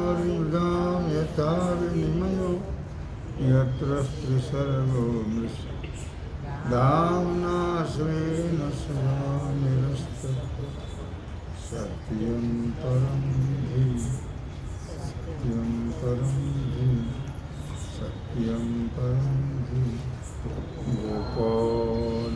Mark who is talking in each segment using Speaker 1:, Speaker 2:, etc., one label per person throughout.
Speaker 1: वरिवृदां यथा विनिमयो यत्र स्त्रीसर्गो मृषा धाम्ना स्वेन सदा निरस्तकुहकं सत्यं परं धीमहि सत्यं परं धीमहि सत्यं परं धीमहि गोपाल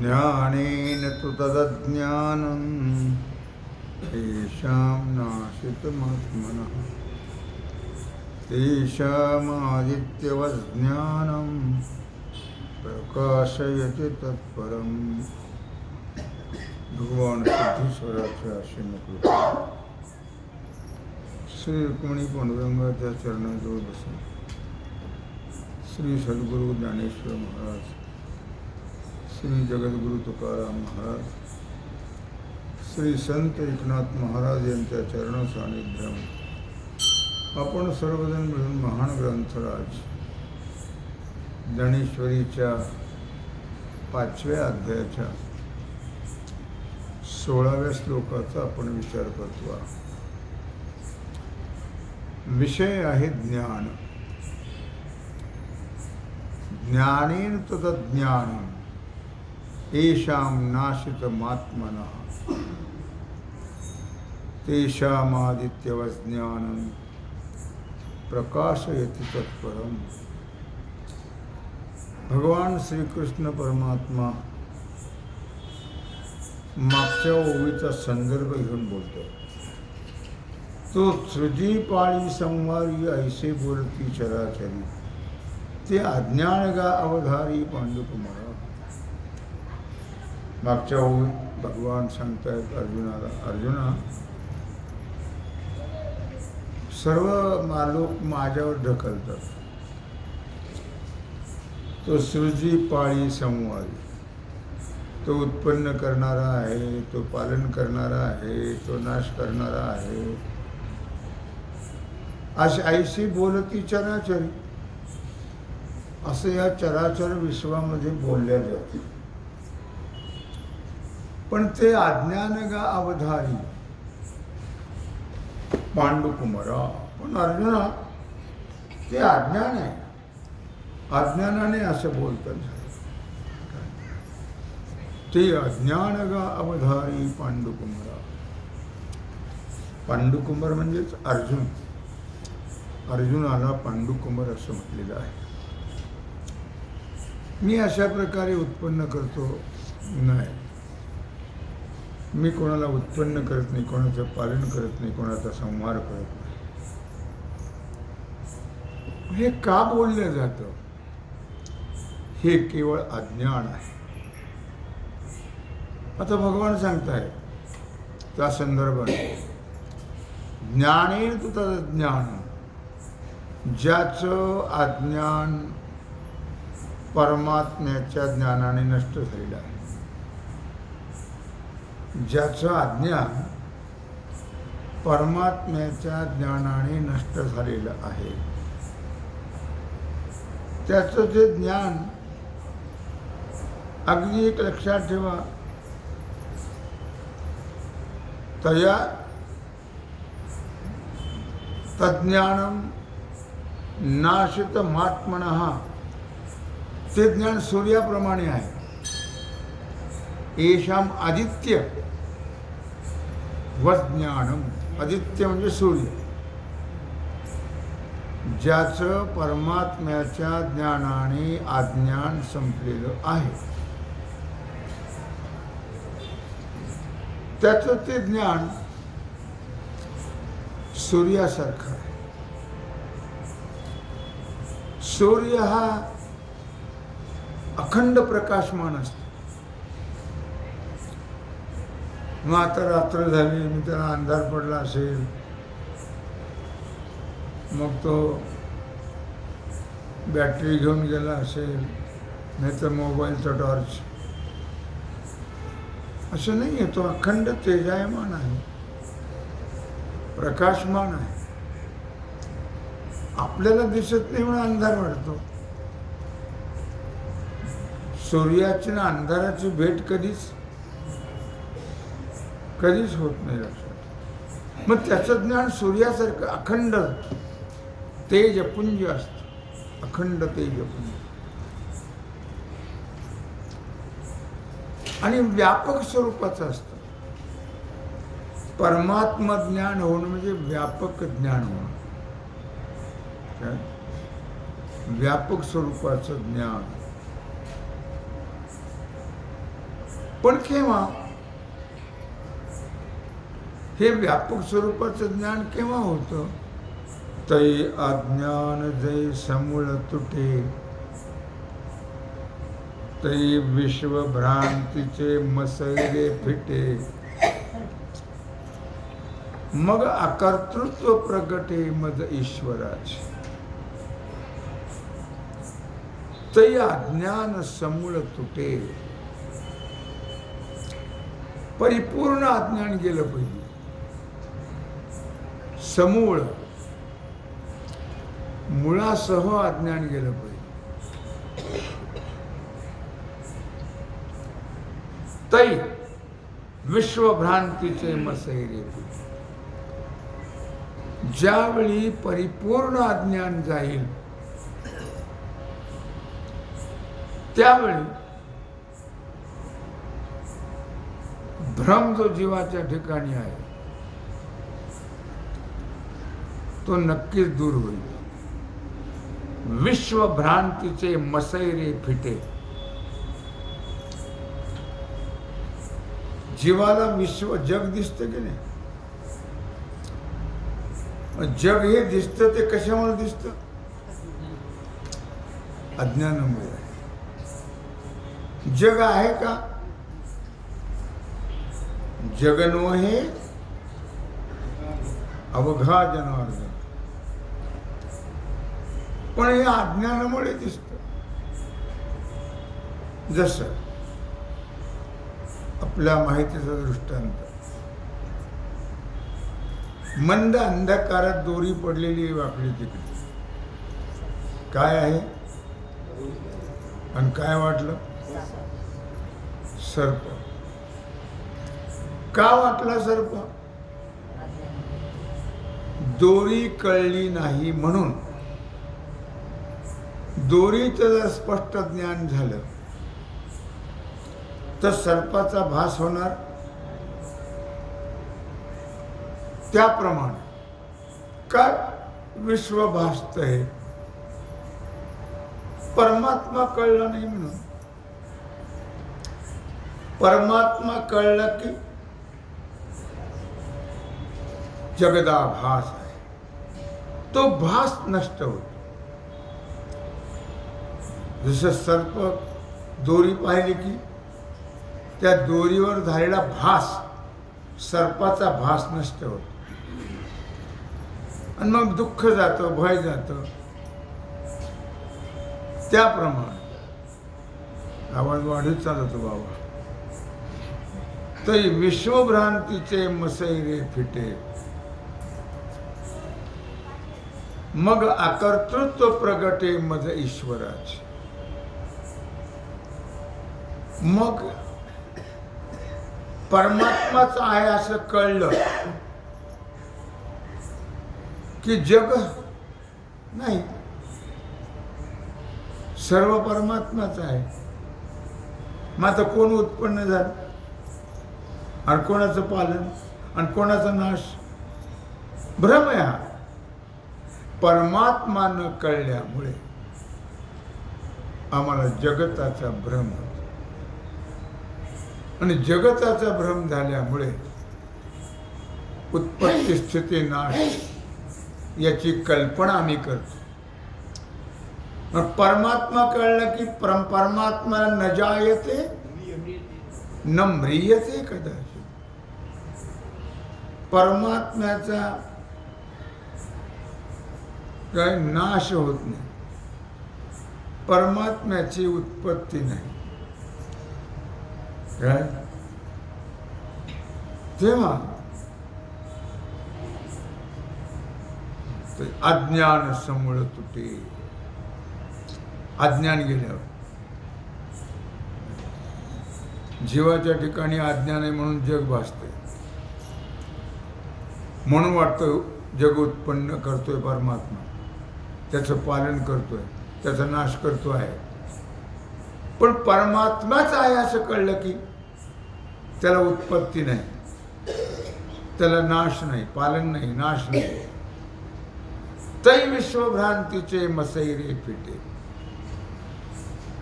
Speaker 1: ज्ञानेन तु तदज्ञानं तेषां नाशितमात्मनः तेषामादित्यवज्ञानं प्रकाशयति तत्परम्. भगवान सिद्धेश्वराच्या आश्रमकृपा श्री रुक्मिणी पांडुरंगाच्या चरणाजवळ बसून श्री सद्गुरु ज्ञानेश्वर महाराज, श्री जगद्गुरु तुकाराम महाराज, श्री संत एकनाथ महाराज यांच्या चरण सानिध्यामध्ये आपण सर्वजण मिळून महान ग्रंथराज ज्ञानेश्वरीच्या 5व्या अध्यायाच्या 16व्या श्लोकाचा आपण विचार करतो. विषय आहे ज्ञान. ज्ञानेन तदज्ञानं येषां नाशितमात्मनः तेषामादित्यवज्ञानं प्रकाशयति तत्परम्. भगवान श्रीकृष्ण परमात्मा मागच्या ओवीचा संदर्भ घेऊन बोलतो. तो सृजी पाळी संवारी ऐसे बोलती चराचरी, ते अज्ञानगा अवधारी पांडुकुमारा. मागच्या ओवीत भगवान सांगतायत अर्जुनाला, अर्जुना सर्व लोक माझ्यावर ढकलतात. तो सृजी पाळी संवारी, तो उत्पन्न करणारा आहे, तो पालन करणारा आहे, तो नाश करणारा आहे. अशी ऐशी बोलती चराचरी, असं या चराचर विश्वामध्ये बोलल्या जाते. पण ते अज्ञानगा अवधारी पांडुकुमारा. पण अर्जुना ते अज्ञान आहे, अज्ञानाने असं बोलतात. ते अज्ञानगा अवधारी पांडुकुमारा. पांडुकुमार म्हणजेच अर्जुन. अर्जुनाला पांडुकुमार असं म्हटलेलं आहे. मी अशा प्रकारे उत्पन्न करतो नाही, मी कोणाला उत्पन्न करत नाही, कोणाचं पालन करत नाही, कोणाचा संहार करत नाही. हे का बोललं जातं? हे केवळ अज्ञान आहे. आता भगवान सांगताय त्या संदर्भात, ज्ञानेन तु तदज्ञान, ज्याचं अज्ञान परमात्म्याच्या ज्ञानाने नष्ट झालेलं आहे. ज्याचं अज्ञान परमात्म्याच्या ज्ञानाने नष्ट झालेलं आहे, त्याचं जे ज्ञान, अगदी एक लक्षात ठेवा, तया तज्ज्ञानं नाशितमात्मनः, ते ज्ञान सूर्याप्रमाणे आहे. येषाम आदित्य वज्ञानम, आदित्य म्हणजे सूर्य, ज्याचं परमात्म्याच्या ज्ञानाने अज्ञान संपलेलं आहे, त्याचं ते ज्ञान सूर्यासारखं आहे. सूर्य हा अखंड प्रकाशमान असतो. मग आता रात्र झाली, मी त्याला अंधार पडला असेल, मग तो बॅटरी घेऊन गेला असेल, नाही तर मोबाईलचा टॉर्च, असं नाही आहे. तो अखंड तेजायमान आहे, प्रकाशमान आहे. आपल्याला दिसत नाही म्हणून अंधार वाटतो. सूर्याची ना अंधाराची भेट कधीच होत नाही लक्षात. मग त्याचं ज्ञान सूर्यासारखं अखंड तेजपुंज असतं, अखंड तेजपुंज. आणि व्यापक स्वरूपाचं असतं. परमात्मा ज्ञान होणं म्हणजे व्यापक ज्ञान होणं. काय? व्यापक स्वरूपाचं ज्ञान. पण केव्हा हे व्यापक स्वरूपाचं ज्ञान केव्हा होतं? तै अज्ञान जै समूळ तुटे, तै विश्व भ्रांतीचे मसैरे फिटे, मग अकर्तृत्व प्रगटे मज ईश्वराचे. तै अज्ञान समूळ तुटे. परिपूर्ण अज्ञान गेलं पाहिजे. समूळ, मुळासह अज्ञान गेलं पाहिजे. तै विश्वभ्रांतीचे मसैरे. ज्यावेळी परिपूर्ण अज्ञान जाईल त्यावेळी भ्रम जो जीवाच्या ठिकाणी आहे तो नक्कीच दूर होईल. विश्वभ्रांतीचे मसैरे फिटे. जीवाला विश्व जग दिसतं की नाही? जग हे दिसतं ते कशामुळे दिसतं? अज्ञानामुळे. जग आहे का? जगनो हे अवघा जनार्दन. पण हे अज्ञानामुळे दिसतं. जसं आपल्या माहितीचा दृष्टांत, मंद अंधकारात दोरी पडलेली वाकडी तिकडे. काय आहे? आणि काय वाटलं? सर्प. का वाटला सर्प? दोरी कळली नाही म्हणून. दोरीचं जर स्पष्ट ज्ञान झालं तर सर्पाचा भास होणार. त्याप्रमाणे काय विश्व भासतंय? परमात्मा कळला नाही म्हणून. परमात्मा कळला की जगदाभास आहे, तो भास नष्ट होतो. जसं सर्प दोरी पाहिली की त्या दोरीवर झालेला भास, सर्पाचा भास नष्ट होतो आणि मग दुःख जातं, भय जातं. त्याप्रमाणे आवाज वाढीत चालतो बाबा. तै विश्वभ्रांतीचे मसैरे फिटे, मग अकर्तृत्व प्रगटे मज ईश्वराचे. मग परमात्माच आहे असं कळलं की जग नाही, सर्व परमात्माच आहे. मग आता कोण उत्पन्न झालं आणि कोणाचं पालन आणि कोणाचा नाश? भ्रम आहे हा. परमात्मा न कळल्यामुळे आम्हाला जगताचा भ्रम होतो आणि जगताचा भ्रम झाल्यामुळे उत्पत्ती स्थिती नाश याची कल्पना आम्ही करतो. परमात्मा कळलं की परमात्मा न जायते न म्रियते कदाचित. परमात्म्याचा काय नाश होत नाही, परमात्म्याची उत्पत्ती नाही. काय तेव्हा अज्ञान समूळ तुटे. अज्ञान गेल्यावर जीवाच्या ठिकाणी अज्ञान आहे म्हणून जग भासते, म्हणून वाटतं जग उत्पन्न करतोय परमात्मा, त्याचं पालन करतोय, त्याचा नाश करतो आहे. पण परमात्माच आहे असं कळलं की त्याला उत्पत्ती नाही, त्याला नाश नाही, पालन नाही, नाश नाही. तै विश्वभ्रांतीचे मसैरे फिटे.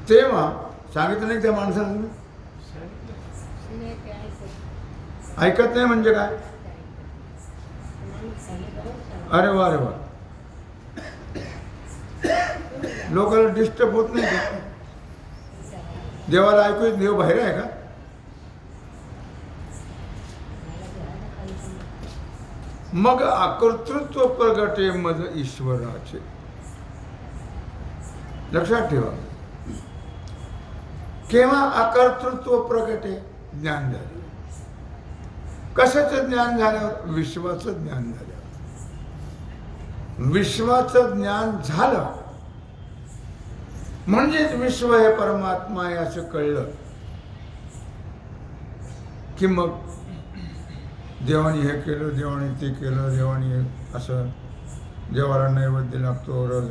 Speaker 1: तेव्हा सांगितलं नाही त्या माणसाला, ऐकत नाही म्हणजे काय? अरे वा अरे वा, लोकांना डिस्टर्ब होत नाही का? देवाला ऐकू, देव बाहेर आहे का? मग अकर्तृत्व प्रगटे मज ईश्वराचे. लक्षात ठेवा, केव्हा अकर्तृत्व प्रगटे? ज्ञान झालं. कशाचं ज्ञान झाल्यावर? विश्वाचं ज्ञान झाल्यावर. विश्वाचं ज्ञान झालं म्हणजेच विश्व हे परमात्मा आहे असं कळलं की मग देवाने हे केलं, देवाने ते केलं, देवाने असं, देवाला नैवेद्य लागतो, रोज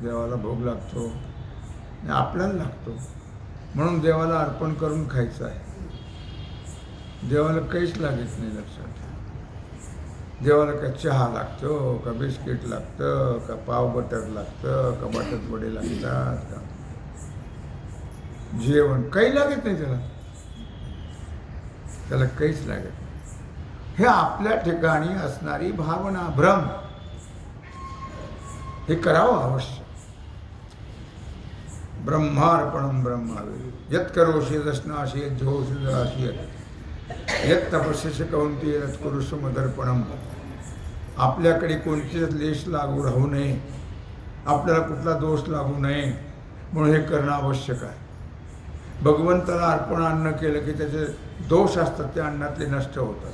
Speaker 1: देवाला भोग लागतो, आपल्याला लागतो म्हणून देवाला अर्पण करून खायचं आहे. देवाला काहीच लागत नाही. लक्षात ठेवा, देवाला का चहा लागतो, का बिस्किट लागतं, का पाव बटर लागतं, का बटाट वडे लागतात, का जेवण काही लागत नाही त्याला, त्याला काहीच लागत नाही. हे आपल्या ठिकाणी असणारी भावना, भ्रम, हे करावं अवश्य. ब्रह्मार्पणम ब्रह्मावे यत् करोषि दशनाशी यत् झोषि दराशी यत् तपस्यस्य कौंतेय यत् कुरुषु मदर्पणम. आपल्याकडे कोणतेच लेश लागू राहू नये, आपल्याला कुठला दोष लागू नये म्हणून हे करणं आवश्यक आहे. भगवंताला अर्पण अन्न केलं की त्याचे दोष असतात ते अन्नातले नष्ट होतात.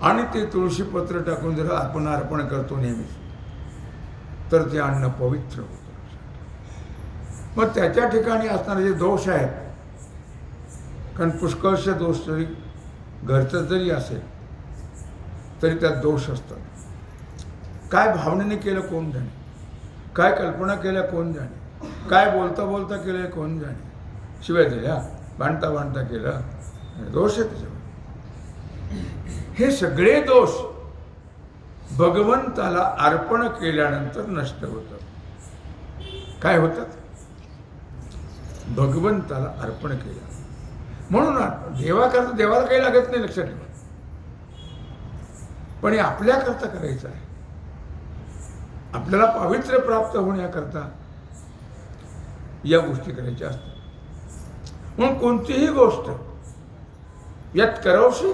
Speaker 1: आणि ते तुळशीपत्र टाकून जर आपण अर्पण करतो नेहमीच तर ते अन्न पवित्र होतं. मग त्याच्या ठिकाणी असणारे जे दोष आहेत, कारण पुष्कळसे दोष जरी घरचं जरी असेल तरी त्यात दोष असतात. काय भावनेने केलं कोण जाणे, काय कल्पना केल्या कोण जाणे, काय बोलता बोलता केलं कोण जाणे, शिवाय दिल्या भांडता भांडता केलं, दोष आहे त्याच्यावर. हे सगळे दोष भगवंताला अर्पण केल्यानंतर नष्ट होतात. काय होतात? भगवंताला अर्पण केलं म्हणून देवाकरता देवाला काही लागत नाही, लक्षात ठेवा. पण हे आपल्याकरता करायचं आहे, आपल्याला पावित्र्य प्राप्त होण्याकरता या गोष्टी करायच्या असतात. म्हणून कोणतीही गोष्ट यत् करोषि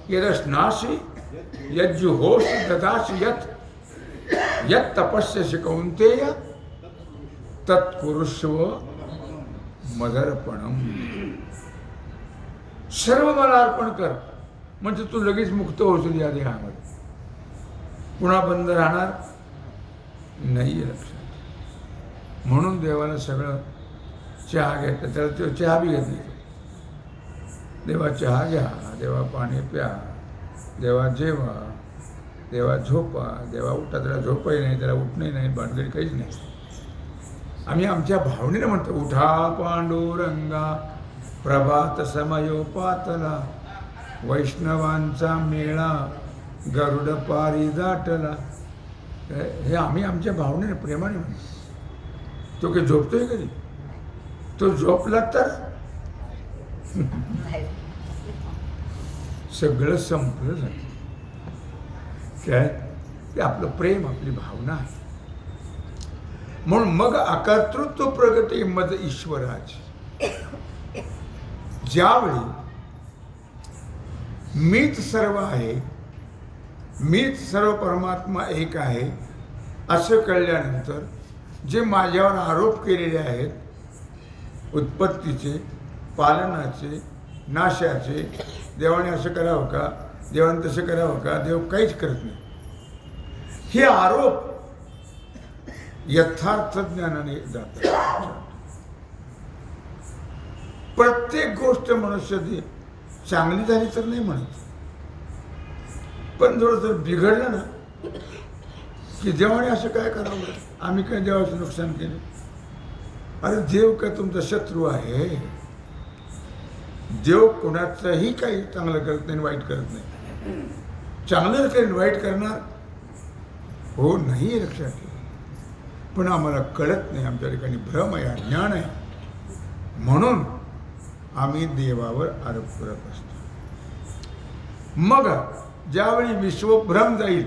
Speaker 1: यदश्नासि यज्जुहोषि ददासि यत् तपस्यसि कौंतेय तत्कुरुष्व मदर्पणम. सर्व मला अर्पण कर म्हणजे तू लगेच मुक्त होशील या देहामध्ये, पुन्हा बंद राहणार नाही. लक्षात. म्हणून देवाला सगळं चहा घेतलं, त्याला तो चहा बी घेतली. देवा चहा घ्या, देवा पाणी प्या, देवा जेवा, देवा झोपा, देवा उठा. त्याला झोपही नाही, त्याला उठणंही नाही, भानगडी काहीच नाही. आम्ही आमच्या भावनेने म्हणतो उठा पांडुरंगा प्रभात समयोपातला, वैष्णवांचा मेळा गरुड पारी दाटला. हे आम्ही आमच्या भावनेने प्रेमाने म्हणतो. तो काही झोपतोय कधी? तो झोपला तर सगळं संपलं झालं. काय ते आपलं प्रेम, आपली भावना आहे. म्हणून मग अकर्तृत्व प्रगटे मद ईश्वराची. ज्यावेळी मीच सर्व आहे, मीच सर्व परमात्मा एक आहे असं कळल्यानंतर जे माझ्यावर आरोप केलेले आहेत उत्पत्तीचे, पालनाचे, नाशाचे. देवाने असं करावं का, देवाने तसं करावं का, देव काहीच करत नाही. हे आरोप यथार्थ ज्ञानाने जातात. प्रत्येक गोष्ट मनुष्य चांगली झाली तर नाही म्हणत, पण जर बिघडलं ना की देवाने असं काय करावं, आम्ही काय देवाचं नुकसान केलं. अरे देव काय तुमचा शत्रू आहे? देव कोणाचंही काही चांगलं करत नाही, वाईट करत नाही. चांगलं करेल, वाईट करणार हो नाही, लक्षात ठेवा. पण आम्हाला कळत नाही, आमच्या ठिकाणी भ्रम आहे, अज्ञान आहे, म्हणून आम्ही देवावर आरोप करत असतो. मग ज्यावेळी विश्वभ्रम जाईल,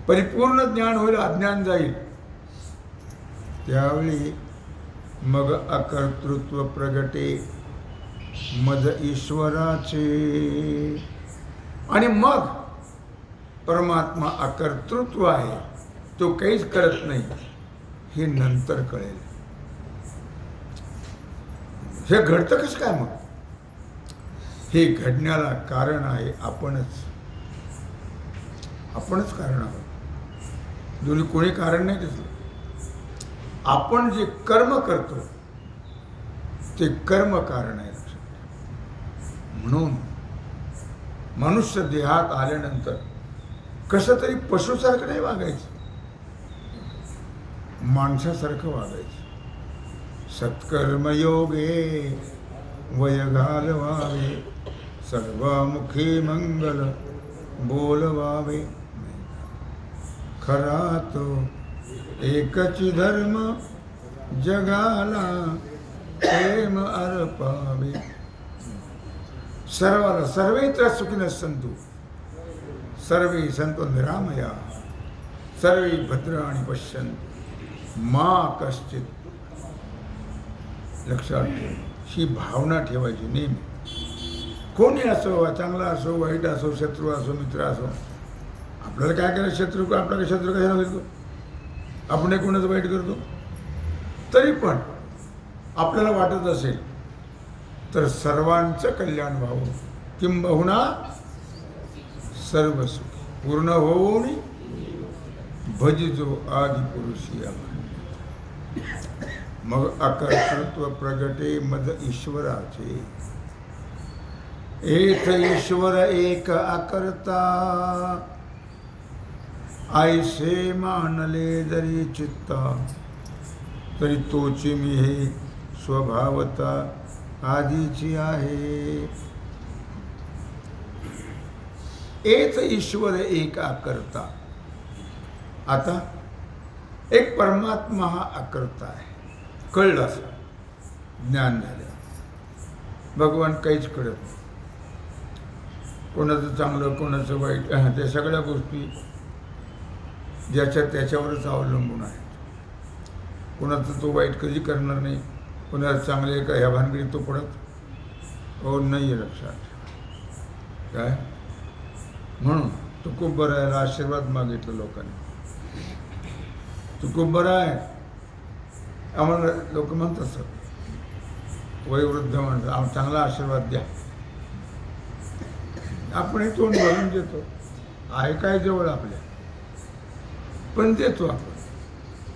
Speaker 1: परिपूर्ण ज्ञान होईल, अज्ञान जाईल, त्यावेळी मग अकर्तृत्व प्रगटे मद ईश्वराचे. आणि मग परमात्मा अकर्तृत्व आहे, तो काहीच करत नाही, हे नंतर कळेल. हे घडतं कसं काय? मग हे घडण्याला कारण आहे आपणच कारण आहोत. दोन्ही कोणी कारण नाही दिसलं. आपण जे कर्म करतो ते कर्म कारण आहे. म्हणून मनुष्य देहात आल्यानंतर कसं तरी पशुसारखं नाही वागायचं, माणसासारखं वागायचं. सत्कर्मयोगे वय घालवावे, सर्वमुखी मंगल बोलवावे. खरा तो एकची धर्म जगाला प्रेम अर्पावे. सर्वाला सर्वत्र सुखिनः सन्तु, सर्वे सन्तु निरामया, सर्वे भद्राणि पश्यन्तु मा कश्चित्. लक्षात ठेवा, ही भावना ठेवायची नेहमी. कोणी असो, चांगला असो, वाईट असो, शत्रू असो, मित्र असो. आपल्याला काय करायचं, शत्रू आपल्याला शत्रू कशाला करतो, आपण कोणाचं वाईट करतो. तरी पण आपल्याला वाटत असेल तर सर्वांचं कल्याण व्हावं, किंबहुना सर्व सुखी पूर्ण होऊन भजिजो आदि पुरुषी. मग अकर्तृत्व प्रगटे मद ईश्वराचे. एथ ईश्वर एक अकर्ता, ऐसे मानले जरी चित्ता, तरी तोची मी हे स्वभावता आधीची आहे. एच ईश्वर एक अकर्ता. आता एक परमात्मा हा अकर्ता आहे, कळलं असं, ज्ञान झालं. भगवान काहीच कळत नाही. कोणाचं चांगलं, कोणाचं वाईट, त्या सगळ्या गोष्टी त्याच्यावरच अवलंबून आहेत. कोणाचं तो वाईट कधी करणार नाही, कोणाला चांगले का ह्या भानगडीत तो पडत हो नाही. लक्षात काय, म्हणून तू खूप बरं आहे, आशीर्वाद मागितलं लोकांनी. तू खूप बरं आहे आम्हाला लोक म्हणत असतात, वयोवृद्ध म्हणतात, चांगला आशीर्वाद द्या. आपणही तोंड भरून देतो, आहे काय जवळ आपल्या, पण देतो आपण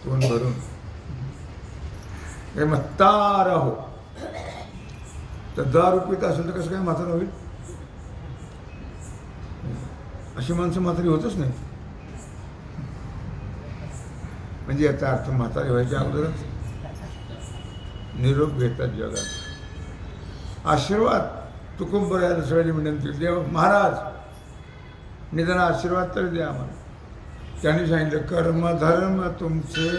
Speaker 1: तोंड भरून. हे म्हातारा हो, तर 10 रुपये असेल तर कसं काय म्हातारा होईल? अशी माणसं म्हातारी होतच नाही. म्हणजे याचा अर्थ म्हातारी व्हायच्या अगोदरच निरोप घेतात जगात. आशीर्वाद तू खूप बरं आहे, सगळ्यांनी विनंती केली, देव महाराज निदान आशीर्वाद तर द्या आम्हाला. त्यांनी सांगितलं, कर्म धर्म तुमचे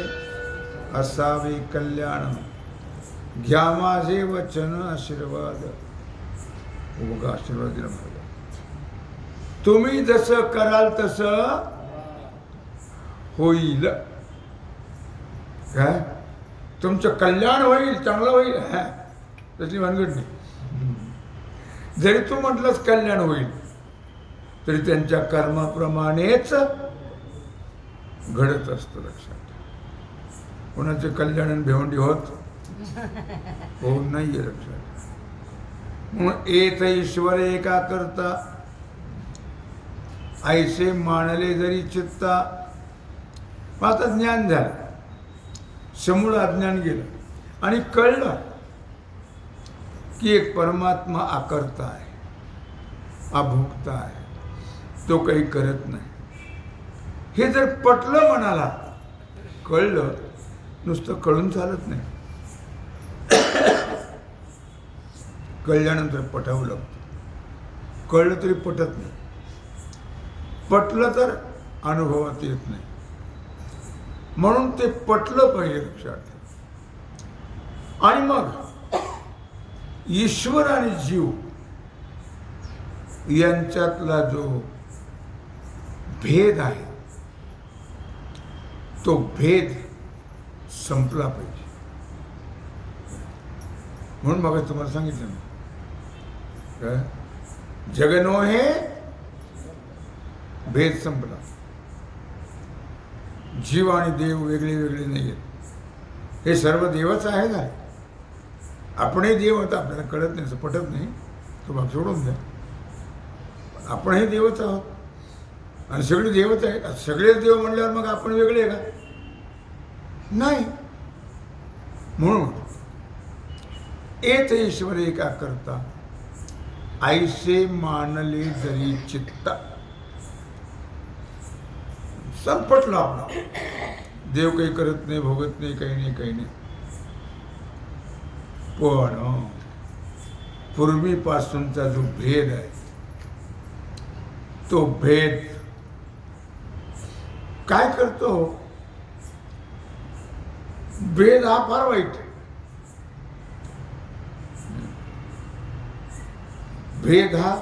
Speaker 1: असावे कल्याण, घ्या माझे वचन आशीर्वाद. बघा आशीर्वाद दिला महाराज. तुम्ही जसं कराल तसं होईल. काय तुमचं कल्याण होईल, चांगलं होईल, तसली भानगड नाही. जरी तू म्हटलंच कल्याण होईल, तरी त्यांच्या कर्माप्रमाणेच घडत असतं. लक्षात, कोणाचे कल्याण भेवंडी होत हो नाहीये. लक्षात, म्हणून एत ईश्वर एका करता ऐसे मानले जरी चित्ता. आता ज्ञान झालं, समूळ अज्ञान गेलं आणि कळलं की एक परमात्मा आकर्ता आहे, अभोक्ता आहे, तो काही करत नाही. हे जर पटलं मनाला, कळलं, नुसतं कळून चालत नाही, कळल्यानंतर पटावं लागतं. कळलं तरी पटत नाही, पटलं तर अनुभवात येत नाही. म्हणून ते पटलं पाहिजे लक्षात. आणि मग ईश्वर आणि जीव यांच्यातला जो भेद आहे तो भेद संपला पाहिजे. म्हणून मग तुम्हाला सांगितलं ना, जगनो हे भेद संपला. जीव आणि देव वेगळे वेगळे नाही आहेत, हे सर्व देवच आहे ना. आपणही देव होता, आपल्याला कळत नाही, पटत नाही, तो भाग सोडून द्या. आपणही देवच आहोत आणि सगळे देवच आहेत. सगळेच देव म्हणल्यावर मग आपण वेगळे आहे का? नाही. म्हणून एत ईश्वर एका करता ऐसे मानले जरी चित्ता. संपटलं आपला. देव काही करत नाही, भोगत नाही, काही नाही, काही नाही. पण पूर्वीपासूनचा जो भेद आहे तो भेद काय करतो? भेद हा फार वाईट. भेद हा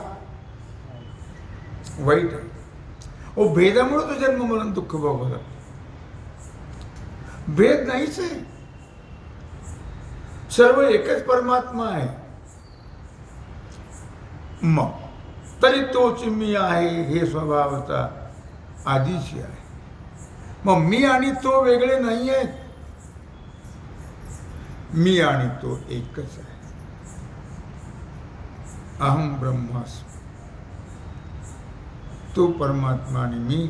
Speaker 1: वाईट आहे. भेदामुळे तो जन्म मरण दुःख भोगावं. भेद नाहीच आहे, सर्व एकच परमात्मा आहे. मग तरी तोच मी आहे हे स्वभावता आधीची आहे. मग मी आणि तो वेगळे नाही आहेत, मी आणि तो एकच आहे. अहम ब्रह्मास्मि. तो परमात्मा आणि मी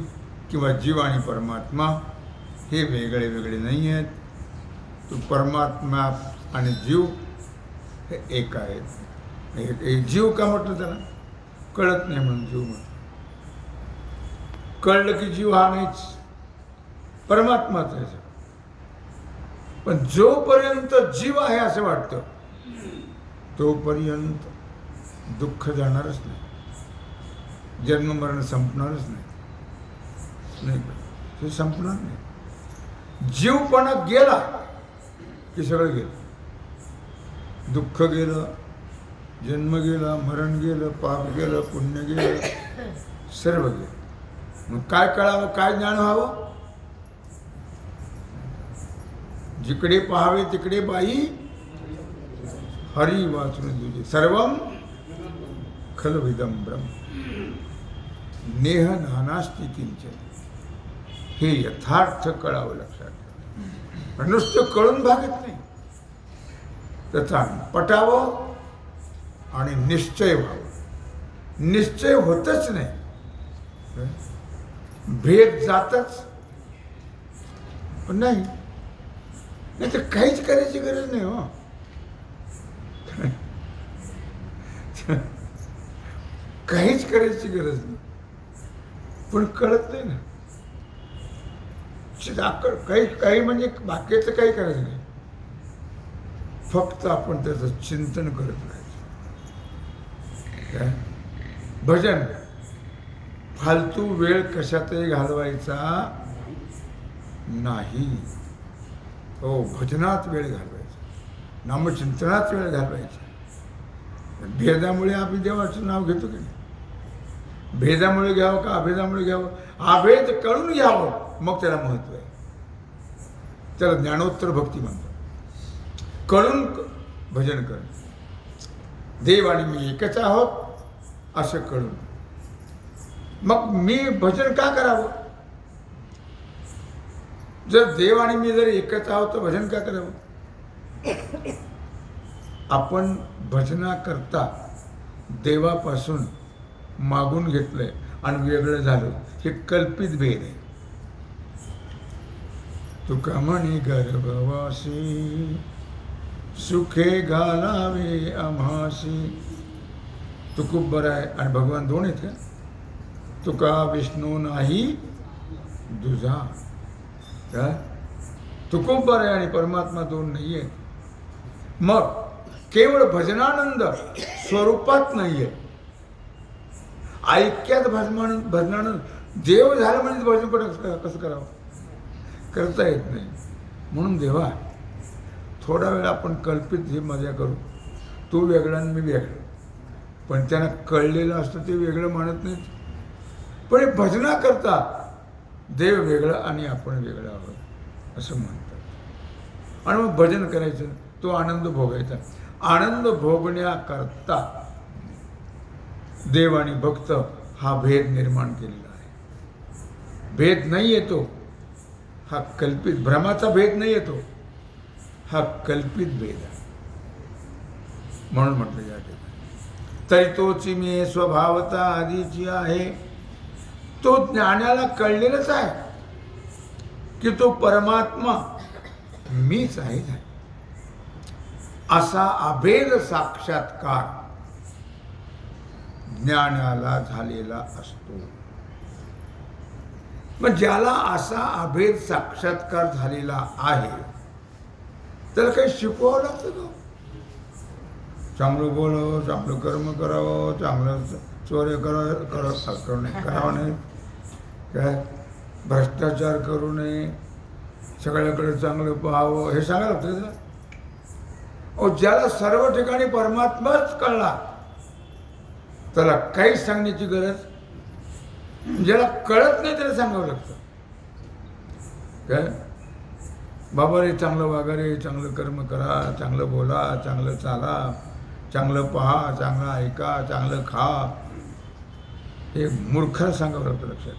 Speaker 1: किंवा जीव आणि परमात्मा हे वेगळे वेगळे नाही आहेत. तो परमात्मा आणि जीव हे एक आहेत. जीव का म्हटलं त्याला? कळत नाही म्हणून जीव म्हटलं. कळलं की जीव हा नाहीच, परमात्माच आहे. पण जोपर्यंत जीव आहे असं वाटतं तोपर्यंत दुःख जाणारच नाही, जन्म मरण संपणारच नाही. हे संपणार नाही. जीवपणा गेला की सगळं गेलं. दुःख गेलं, जन्म गेला, मरण गेलं, पाप गेलं, पुण्य गेलं, सर्व गेलं. मग काय कळावं, काय ज्ञान व्हावं? जिकडे पाहावे तिकडे बाई हरी वाचून तुझे सर्वम खलविदम ब्रह्म नेह नानास्ति किंचन. हे यथार्थ कळावं लक्षात. नुसतं कळून भागत नाही, त्याचा पटावं आणि निश्चय व्हावं. निश्चय होतच नाही, भेद जातच पण नाही. नाही तर काहीच करायची गरज नाही. हो काहीच करायची गरज नाही, पण कळत नाही ना. काही काही म्हणजे बाकीचं काही करायचं नाही, फक्त आपण त्याचं चिंतन करत राहायचं. भजन फालतू वेळ कशातही घालवायचा नाही. हो, भजनात वेळ घालवायचा, नामचिंतनात वेळ घालवायचा. भेदामुळे आम्ही देवाचं नाव घेतो की नाही? भेदामुळे घ्यावं का अभेदामुळे घ्यावं? अभेद कळून घ्यावं, मग त्याला महत्व आहे. त्याला ज्ञानोत्तर भक्ती म्हणतात. कळून भजन करणं. देव आणि मी एकच आहोत असं कळून. मग मी भजन का करावं? जर देव आणि मी जर एकच आहोत तर भजन का करावं? आपण भजनाकरता देवापासून मागून घेतलंय आणि वेगळं झालं, हे कल्पित भेद आहे. तुका म्हणी गर्भवासी सुखे घालावे आम्हासी. तू खूप बरा आहे आणि भगवान दोन आहेत का? तुका विष्णू नाही दुजा. काय तू खूप बरा आहे आणि परमात्मा दोन नाही आहे. मग केवळ भजनानंद स्वरूपात नाही आहे, ऐक्यात भजनानंद. देव झालं म्हणजे भजन कसं करावं? करता येत नाही. म्हणून देवा थोडा वेळ आपण कल्पित ही मजा करू, तू वेगळा आणि मी वेगळं. पण त्यांना कळलेलं असतं ते वेगळं मानत नाहीत. पण हे भजना करता देव वेगळं आणि आपण वेगळं आहोत असं म्हणतात. आणि मग भजन करायचं, तो आनंद भोगायचा. आनंद भोगण्याकरता देव आणि भक्त हा भेद निर्माण केलेला आहे. भेद नाही येतो हा कल्पित, भ्रमाचा भेद नाही येतो, हा कल्पित भेद आहे. म्हणून म्हटलं या ठिकाणी तरी तोची मी स्वभावता आधीची आहे. तो ज्ञानाला कळलेलंच आहे की तो परमात्मा मीच आहे, असा अभेद साक्षात्कार ज्ञानाला झालेला असतो. मग ज्याला असा अभेद साक्षात्कार झालेला आहे त्याला काही शिकवावं लागतं का? चांगलं बोलावं, चांगलं कर्म करावं, चांगलं चोऱ्या करावं नाही, काय भ्रष्टाचार करू नये, सगळ्याकडे चांगलं पाहावं, हे सांगायला लागतं का? ज्याला सर्व ठिकाणी परमात्माच कळला त्याला काहीच सांगण्याची गरज. ज्याला कळत नाही त्याला सांगावं लागतं. काय बाबा रे, चांगलं वागा रे, चांगलं कर्म करा, चांगलं बोला, चांगलं चाला, चांगलं पहा, चांगलं ऐका, चांगलं खा, हे मूर्खाला सांगावं लागतं. लक्षात.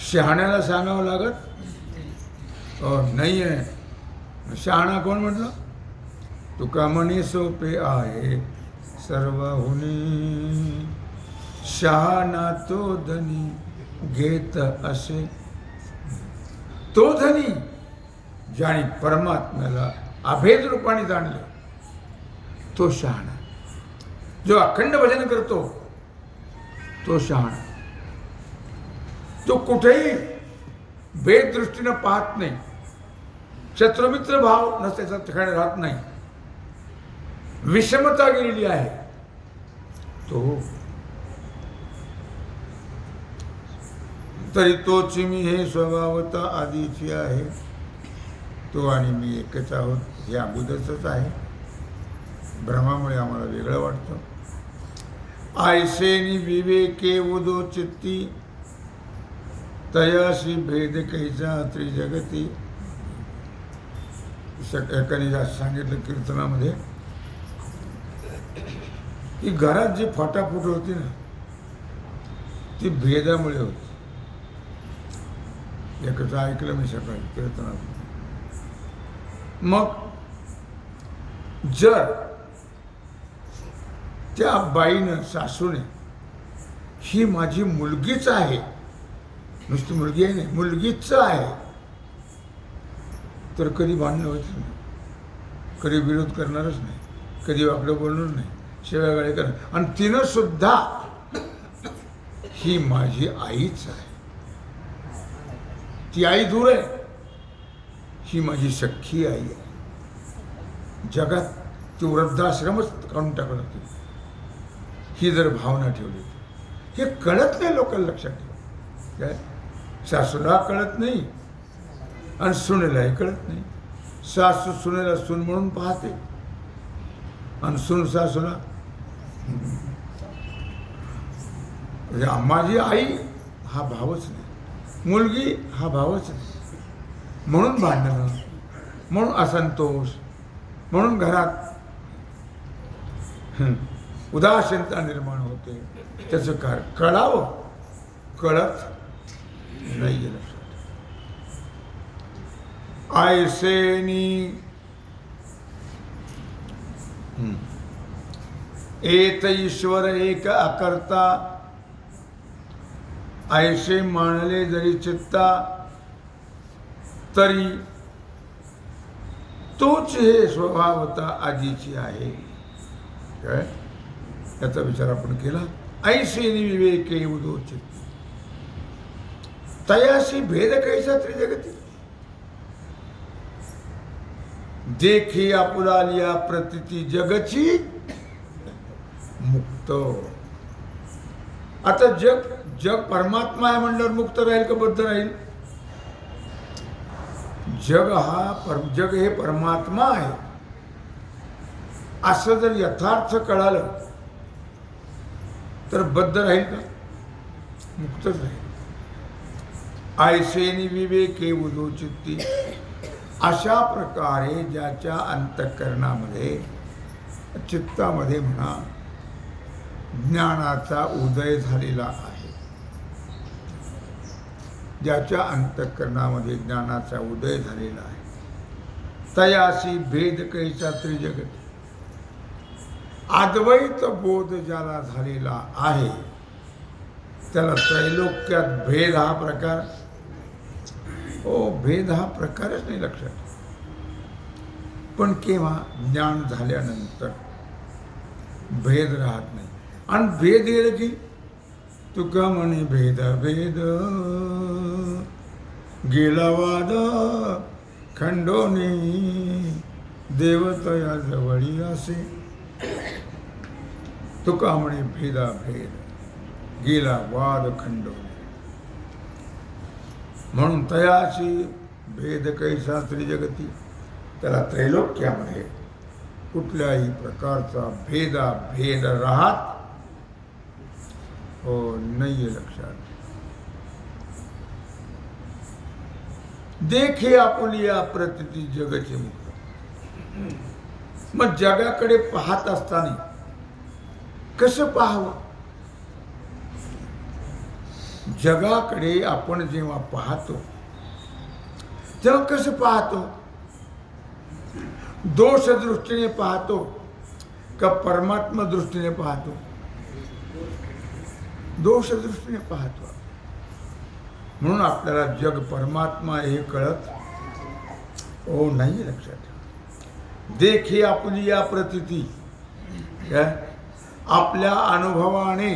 Speaker 1: शहाण्याला सांगावं लागत नाही आहे. शहाणा कोण म्हटलं? तुका म्हणे सोपे आहे सर्वहुनी, शहाणा तो धनी घेत असे. तो धनी ज्याने परमात्म्याला अभेद रूपाने जाणलं तो शहाणा. जो अखंड भजन करतो तो शहाणा. तो कुठेही भेद दृष्टीनं पाहत नाही, शत्रुमित्र भाव नसल्याचा ठिकाणी राहत नाही, विषमता गेलेली आहे तो. तरी तोच मी हे स्वभावता आधीची आहे. तो आणि मी एकच आहोत हे अगोदरच आहे. भ्रमामुळे आम्हाला वेगळं वाटतं. आयसेनी विवेके उदो चित्ती, तयाशी भेद कैसा त्रिजगती. एकाने सांगितलं कीर्तनामध्ये की घरात जी फाटाफूट होती ना ती भेदामुळे होती. एकच ऐकलं मी सकाळी कीर्तनात. मग जर त्या बाईनं, सासूने, ही माझी मुलगीच आहे, नुसती मुलगी आहे नाही, मुलगीच आहे, तर कधी भांडणं व्हायचं नाही, कधी विरोध करणारच नाही, कधी वाकडं बोलणार नाही, शिव्यागाळी करणार. आणि तिनं सुद्धा ही माझी आईच आहे, ती आई दूर आहे, ही माझी सख्खी आई आहे. जगात ती वृद्धाश्रमच काढून टाकलं लागते. ही जर भावना ठेवली, हे कळत नाही लोकांना. लक्षात ठेवा. काय सासूला कळत नाही आणि सुनेलाही कळत नाही. सासू सुनेला सून म्हणून पाहते आणि सून सासूला. माझी आई हा भावच नाही, मुलगी हा भावच नाही. म्हणून भांडणं, म्हणून असंतोष, म्हणून घरात उदासीनता निर्माण होते. त्याचं काय कळावं, कळत नाही गेलं. आयसेनी एत ईश्वर एक अकर्ता, ऐसे मानले जरी चित्ता, तरी तोच हे स्वभावता आधीची आहे. काय याचा विचार आपण केला. ऐसे विवेके उदोचित, तयाशी भेद कैसा त्रिजगती, देखी आपुलालिया प्रतिती जगची मुक्त. आता जग परमात्मा आहे म्हणल्यावर मुक्त राहील का बद्ध राहील? जग हे परमात्मा आहे असं जर यथार्थ कळालं तर बद्ध राहील का? मुक्तच राहील. ऐसेनी विवेके उदोचित्ती, अशा प्रकारे ज्याच्या अंतःकरणामध्ये चित्तामध्ये म्हणा ज्ञानाचा उदय झालेला आहे, ज्याच्या अंतःकरणामध्ये ज्ञानाचा उदय झालेला आहे, तयासी भेद कैसा त्रिजगत, अद्वैत बोध ज्याला झालेला आहे त्याला त्रैलोक्यात भेद हा प्रकार, भेद हा प्रकारच नाही लक्षात. पण केव्हा? ज्ञान झाल्यानंतर भेद राहत नाही. आणि भेद गेलं की तुका म्हणे भेद भेद गेला वाद खंडोनी, देवतया जवळी असे. तुका म्हणे भेदा भेद गेला वाद खंडोनी. म्हणून तयाची भेद कैसा त्रिजगती, त्याला त्रैलोक्यामध्ये कुठल्याही प्रकारचा भेद राहत नाही लक्षात. देखे आपुलिया प्रतिती जगचे मुक्त. मग जगाकडे पाहत असताना कसं पाहावं? जगाकडे आपण जेव्हा पाहतो तेव्हा कसं पाहतो? दोष दृष्टीने पाहतो का परमात्मा दृष्टीने पाहतो? दोष दृष्टीने पाहतो. म्हणून आपल्याला जग परमात्मा हे कळत नाही लक्षात. देखी आपली या प्रतिती, आपल्या अनुभवाने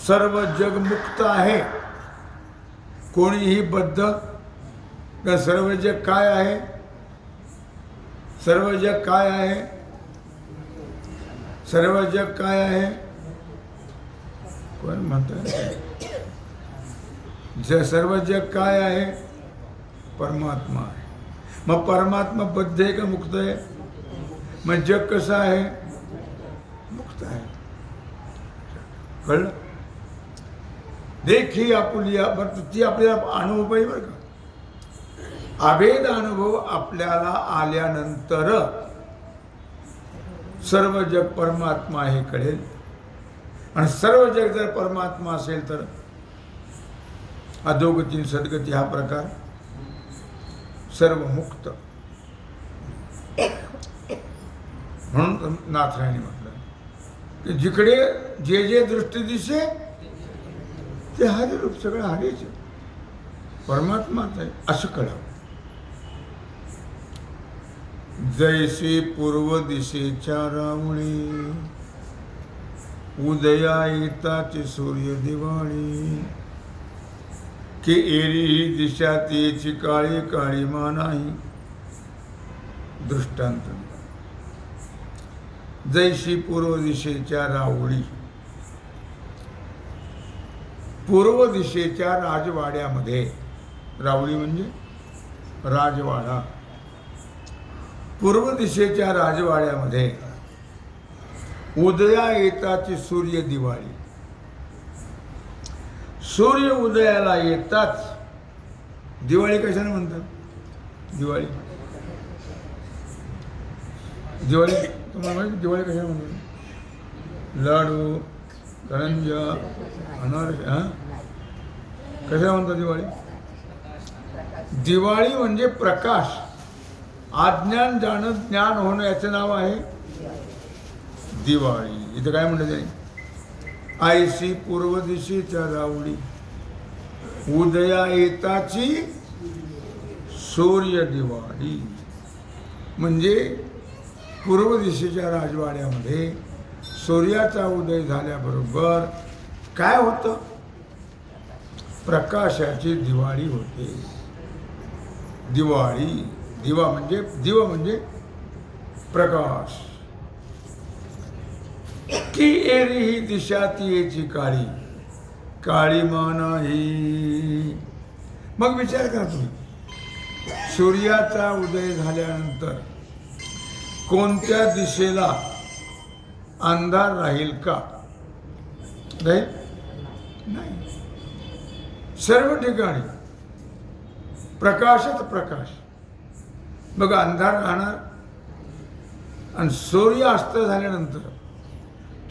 Speaker 1: सर्व जग मुक्त आहे, कोणीही बद्ध का? सर्व जग काय आहे? सर्व जग काय आहे? सर्व जग काय आहे? कोण म्हणतात? सर्व जग काय आहे? परमात्मा आहे. मग परमात्मा बद्ध आहे का मुक्त आहे? मग जग कसं आहे? मुक्त आहे. कळलं? देखी आपुलिया, ती आपल्याला अनुभव पाहिजे बरं का. अभेद अनुभव आपल्याला आल्यानंतर सर्व जग परमात्मा हे कळेल. आणि सर्व जग जर परमात्मा असेल तर अधोगती सद्गती हा प्रकार सर्व मुक्त. म्हणून नाथरायने म्हटलं की जिकडे जे जे दृष्टी दिसे ते हरिरूप, सगळं हरीच परमात्माच आहे असं कळावं. जैसे पूर्व दिशेच्या रावणी, उदया येताचे सूर्य दिवाळी, की एरी ही दिशा तेची काळी काळी मा नाही. दृष्टांत. जैशी पूर्व दिशेच्या रावळी, पूर्व दिशेच्या राजवाड्यामध्ये, रावळी म्हणजे राजवाडा, पूर्व दिशेच्या राजवाड्यामध्ये उदया येताची सूर्य दिवाळी. सूर्य उदयाला येताच दिवाळी कशाने म्हणतात? दिवाळी तुम्हाला माहिती दिवाळी कशाने म्हणतात? लाडू, करंजा, अनारस, कशा म्हणतात दिवाळी? दिवाळी म्हणजे प्रकाश, अज्ञान जाणं ज्ञान होणं, याचं नाव आहे दिवाळी. इथं काय म्हणलं त्याने? आयसी पूर्व दिशेच्या रावडी, उदया येताची सूर्य दिवाळी. म्हणजे पूर्व दिशेच्या राजवाड्यामध्ये सूर्याचा उदय झाल्याबरोबर काय होतं? प्रकाशाची दिवाळी होते. दिवाळी, दिवा म्हणजे प्रकाश. की एरी ही दिशा तियेची काळी, काळी नाही. मग विचार करा तुम्ही, सूर्याचा उदय झाल्यानंतर कोणत्या दिशेला अंधार राहील का? नाही. सर्व ठिकाणी प्रकाशच प्रकाश. मग अंधार राहणार. आणि सूर्य अस्त झाल्यानंतर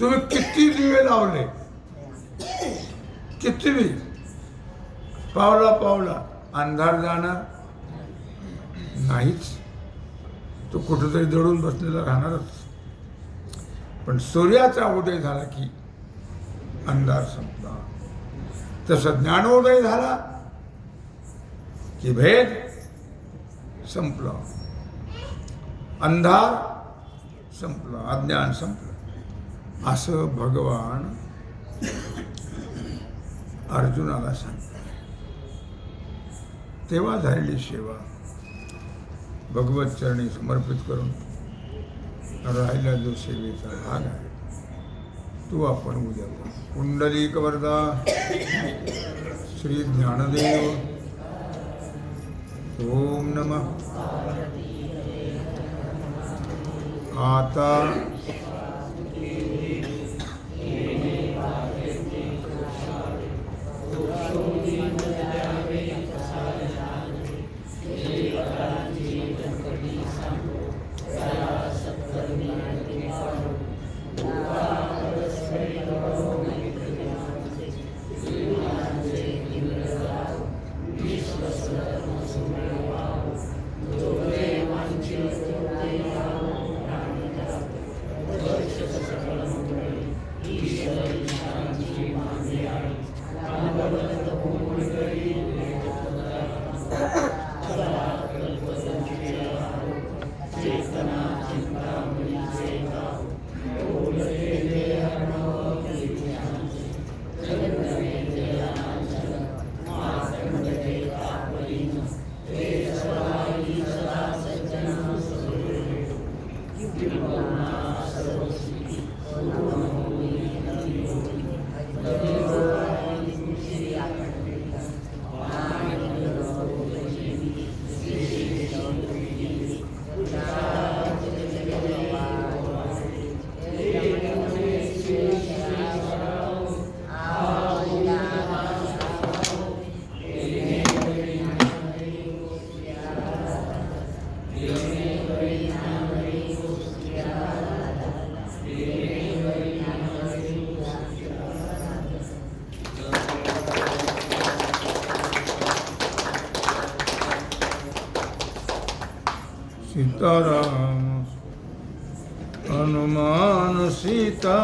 Speaker 1: तुम्ही किती दिवे लावले, किती बी, पावला पावला अंधार जाणार नाहीच. तो कुठंतरी दडून बसलेला राहणारच. पण सूर्याचा उदय झाला की अंधार संपला. तसं ज्ञानोदय झाला की भेद संपला, अंधार संपला, अज्ञान संपलं. असं भगवान अर्जुनाला सांगतात. तेव्हा झालेली सेवा भगवत चरणी समर्पित करून राहिला जो सेवेचा भाग आहे तो आपण उद्या करू. कुंडलिक वरदा श्री ज्ञानदेव. ओम नमः. आता सीताराम हनुमान सीता